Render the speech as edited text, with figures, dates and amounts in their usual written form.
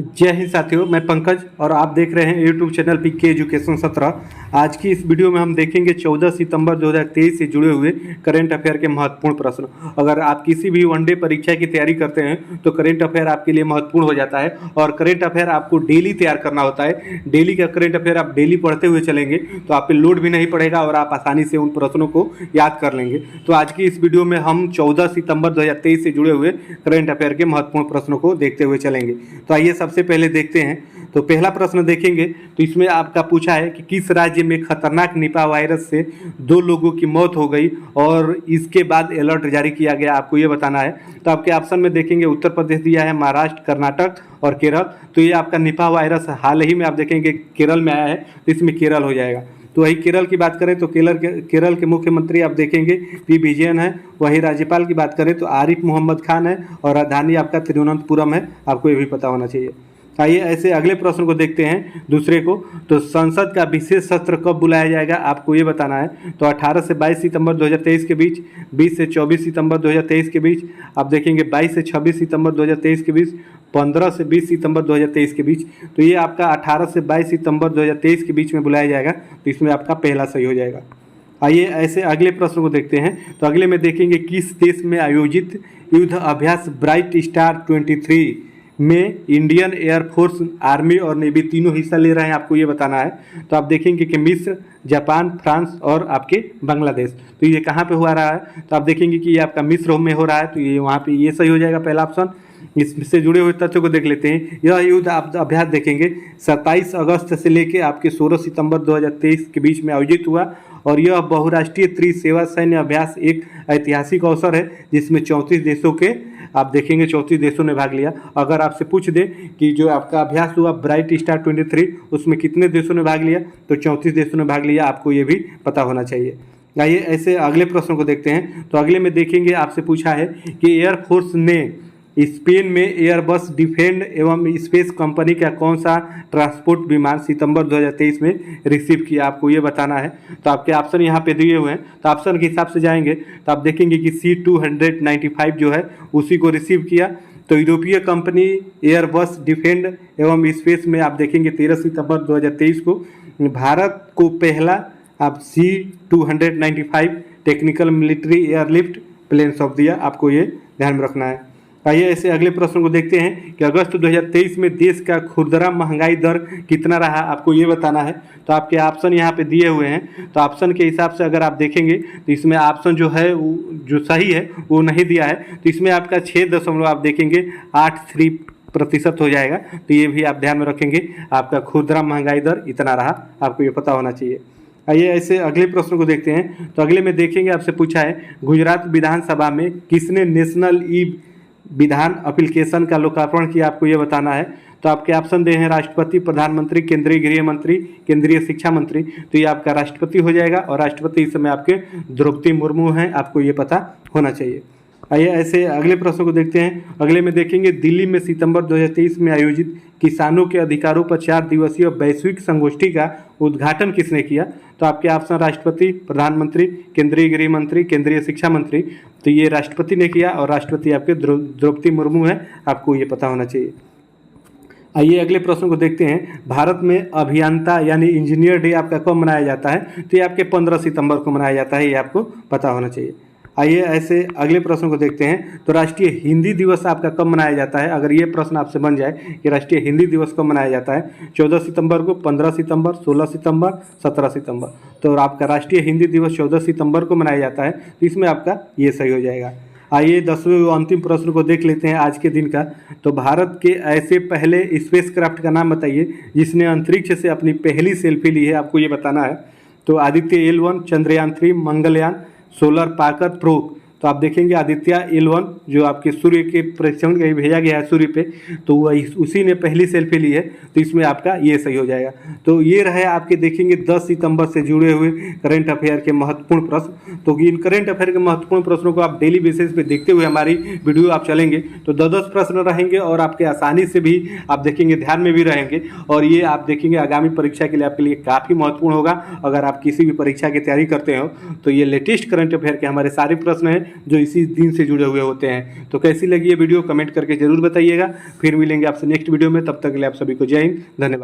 जय हिंद साथियों, मैं पंकज और आप देख रहे हैं यूट्यूब चैनल पीके एजुकेशन 17। आज की इस वीडियो में हम देखेंगे 14 सितंबर 2023 से जुड़े हुए करेंट अफेयर के महत्वपूर्ण प्रश्न। अगर आप किसी भी वनडे परीक्षा की तैयारी करते हैं तो करेंट अफेयर आपके लिए महत्वपूर्ण हो जाता है। और करेंट अफेयर आपको डेली तैयार करना होता है। डेली का करेंट अफेयर आप डेली पढ़ते हुए चलेंगे तो आप पे लोड भी नहीं पड़ेगा और आप आसानी से उन प्रश्नों को याद कर लेंगे। तो आज की इस वीडियो में हम 14 सितंबर 2023 से जुड़े हुए करेंट अफेयर के महत्वपूर्ण प्रश्नों को देखते हुए चलेंगे। तो आइए सबसे पहले देखते हैं। तो पहला प्रश्न देखेंगे तो इसमें आपका पूछा है कि किस राज्य में खतरनाक निपा वायरस से 2 लोगों की मौत हो गई और इसके बाद अलर्ट जारी किया गया, आपको ये बताना है। तो आपके ऑप्शन में देखेंगे उत्तर प्रदेश दिया है, महाराष्ट्र, कर्नाटक और केरल। तो ये आपका निपा वायरस हाल ही में आप देखेंगे केरल में आया है, तो इसमें केरल हो जाएगा। तो वही केरल की बात करें तो केरल के मुख्यमंत्री आप देखेंगे पी विजयन है। वही राज्यपाल की बात करें तो आरिफ मोहम्मद खान है और राजधानी आपका तिरुवनंतपुरम है, आपको ये भी पता होना चाहिए। आइए ऐसे अगले प्रश्न को देखते हैं दूसरे को। तो संसद का विशेष सत्र कब बुलाया जाएगा, आपको ये बताना है। तो 18 से 22 सितंबर 2023 के बीच, 20 से 24 सितंबर 2023 के बीच, आप देखेंगे 22 से 26 सितंबर 2023 के बीच, 15 से 20 सितंबर 2023 के बीच। तो ये आपका 18 से 22 सितंबर 2023 के बीच में बुलाया जाएगा, तो इसमें आपका पहला सही हो जाएगा। आइए ऐसे अगले प्रश्न को देखते हैं। तो अगले में देखेंगे किस देश में आयोजित युद्ध अभ्यास ब्राइट स्टार 23 में इंडियन एयरफोर्स, आर्मी और नेवी तीनों हिस्सा ले रहे हैं, आपको ये बताना है। तो आप देखेंगे कि मिस्र, जापान, फ्रांस और आपके बांग्लादेश। तो ये कहाँ पे हुआ रहा है, तो आप देखेंगे कि ये आपका मिस्र में हो रहा है, तो ये वहाँ पे ये सही हो जाएगा पहला ऑप्शन। इससे जुड़े हुए तथ्यों को देख लेते हैं। यह युद्ध आप अभ्यास देखेंगे 27 अगस्त से लेकर आपके 16 सितंबर 2023 के बीच में आयोजित हुआ और यह बहुराष्ट्रीय त्रिसेवा सैन्य अभ्यास एक ऐतिहासिक अवसर है जिसमें 34 देशों के आप देखेंगे 34 देशों ने भाग लिया। अगर आपसे पूछ दे कि जो आपका अभ्यास हुआ ब्राइट स्टार 23 उसमें कितने देशों ने भाग लिया, तो 34 देशों ने भाग लिया, आपको ये भी पता होना चाहिए। आइए ऐसे अगले प्रश्न को देखते हैं। तो अगले में देखेंगे आपसे पूछा है कि एयरफोर्स ने स्पेन में एयरबस डिफेंस एवं स्पेस कंपनी का कौन सा ट्रांसपोर्ट विमान सितंबर 2023 में रिसीव किया, आपको ये बताना है। तो आपके ऑप्शन यहाँ पे दिए हुए हैं, तो ऑप्शन के हिसाब से जाएंगे तो आप देखेंगे कि C295 जो है उसी को रिसीव किया। तो यूरोपीय कंपनी एयरबस डिफेंस एवं स्पेस में आप देखेंगे 13 सितंबर 2023 को भारत को पहला आप C295 technical military airlift plane सौंप दिया, आपको ये ध्यान में रखना है। आइए ऐसे अगले प्रश्न को देखते हैं कि अगस्त 2023 में देश का खुदरा महंगाई दर कितना रहा, आपको ये बताना है। तो आपके ऑप्शन यहाँ पे दिए हुए हैं, तो ऑप्शन के हिसाब से अगर आप देखेंगे तो इसमें ऑप्शन जो है जो सही है वो नहीं दिया है, तो इसमें आपका 6 आप देखेंगे 83% हो जाएगा। तो ये भी आप ध्यान में रखेंगे, आपका खुदरा महंगाई दर इतना रहा, आपको ये पता होना चाहिए। आइए ऐसे अगले प्रश्न को देखते हैं। तो अगले में देखेंगे आपसे पूछा है गुजरात विधानसभा में किसने नेशनल ई विधान एप्लीकेशन का लोकार्पण किया, आपको ये बताना है। तो आपके ऑप्शन दे हैं राष्ट्रपति, प्रधानमंत्री, केंद्रीय गृह मंत्री, केंद्रीय शिक्षा मंत्री। तो ये आपका राष्ट्रपति हो जाएगा और राष्ट्रपति इस समय आपके द्रौपदी मुर्मू हैं, आपको ये पता होना चाहिए। आइए ऐसे अगले प्रश्न को देखते हैं। अगले में देखेंगे दिल्ली में सितंबर 2023 में आयोजित किसानों के अधिकारों पर 4 दिवसीय वैश्विक संगोष्ठी का उद्घाटन किसने किया। तो आपके ऑप्शन राष्ट्रपति, प्रधानमंत्री, केंद्रीय गृह मंत्री, केंद्रीय शिक्षा मंत्री। तो ये राष्ट्रपति ने किया और राष्ट्रपति आपके द्रौपदी मुर्मू है, आपको ये पता होना चाहिए। आइए अगले प्रश्न को देखते हैं। भारत में अभियंता यानी इंजीनियर डे आपका कब मनाया जाता है, तो ये आपके 15 सितंबर को मनाया जाता है, ये आपको पता होना चाहिए। आइए ऐसे अगले प्रश्न को देखते हैं। तो राष्ट्रीय हिंदी दिवस आपका कब मनाया जाता है, अगर ये प्रश्न आपसे बन जाए कि राष्ट्रीय हिंदी दिवस कब मनाया जाता है, 14 सितंबर को, 15 सितंबर, 16 सितंबर, 17 सितंबर। तो आपका राष्ट्रीय हिंदी दिवस 14 सितंबर को मनाया जाता है, तो इसमें आपका ये सही हो जाएगा। आइए 10वें अंतिम प्रश्न को देख लेते हैं आज के दिन का। तो भारत के ऐसे पहले स्पेसक्राफ्ट का नाम बताइए जिसने अंतरिक्ष से अपनी पहली सेल्फी ली है, आपको ये बताना है। तो आदित्य L1, चंद्रयान 3, मंगलयान, सोलर पाकर प्रोब। तो आप देखेंगे आदित्य L1 जो आपके सूर्य के परीक्षण के भेजा गया है सूर्य पे, तो वही उसी ने पहली सेल्फी ली है, तो इसमें आपका ये सही हो जाएगा। तो ये रहे आपके देखेंगे 10 सितंबर से जुड़े हुए करंट अफेयर के महत्वपूर्ण प्रश्न। तो इन करंट अफेयर के महत्वपूर्ण प्रश्नों को आप डेली बेसिस पे देखते हुए हमारी वीडियो आप चलेंगे तो 10-10 प्रश्न रहेंगे और आपके आसानी से भी आप देखेंगे ध्यान में भी रहेंगे, और ये आप देखेंगे आगामी परीक्षा के लिए आपके लिए काफ़ी महत्वपूर्ण होगा। अगर आप किसी भी परीक्षा की तैयारी करते हो तो ये लेटेस्ट करंट अफेयर के हमारे सारे प्रश्न हैं, जो इसी दिन से जुड़े हुए होते हैं। तो कैसी लगी ये वीडियो कमेंट करके जरूर बताइएगा। फिर मिलेंगे आपसे नेक्स्ट वीडियो में, तब तक के लिए आप सभी को जय हिंद, धन्यवाद।